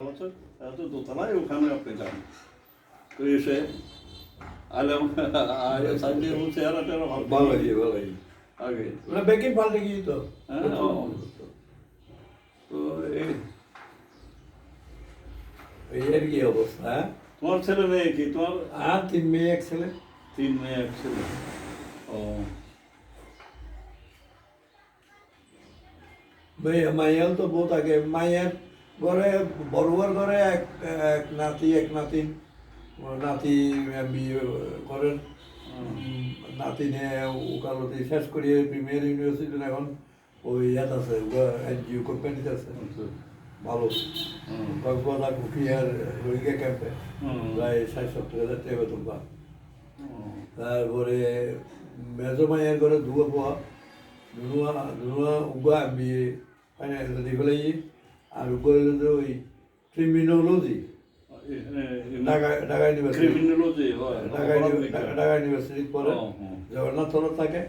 বছর তো দোতলায় ওখানে আপনি যান তো এসে আলাম সাইডে চেহারা টেরা ভালোই আগে ওরা ব্যাংকে পাল্টে গিয়ে তো হ্যাঁ তো এই এর কি অবস্থা হ্যাঁ তোমার ছেলে মেয়ে কি তোমার 3 মেয়ে 1 ছেলে 3 মেয়ে 1 ছেলে ও মাইয়াল তো বহুত আগে মাইয়ার ঘরে বড়ুয়ার ঘরে এক নাতি এক নাতিন নাতি বিয়ে করেন নাতিনে ওকালতি শেষ করিয়ে প্রিমিয়ার ইউনিভার্সিটি এখন ওই ইয়াত আছে এনজিও কোম্পানিতে আছে ভালো কক্সবাজার কুকিয়ার রোহিঙ্গা ক্যাম্পে প্রায় 60-70 হাজার টাকা বেতন পান তারপরে মেজো মাইয়ার ঘরে ধুয়া পোয়া ধুয়া উগা বিয়ে দেখলেই আর উপরে ওই criminology Dhaka university criminology Dhaka university পরে জগন্নাথ থাকে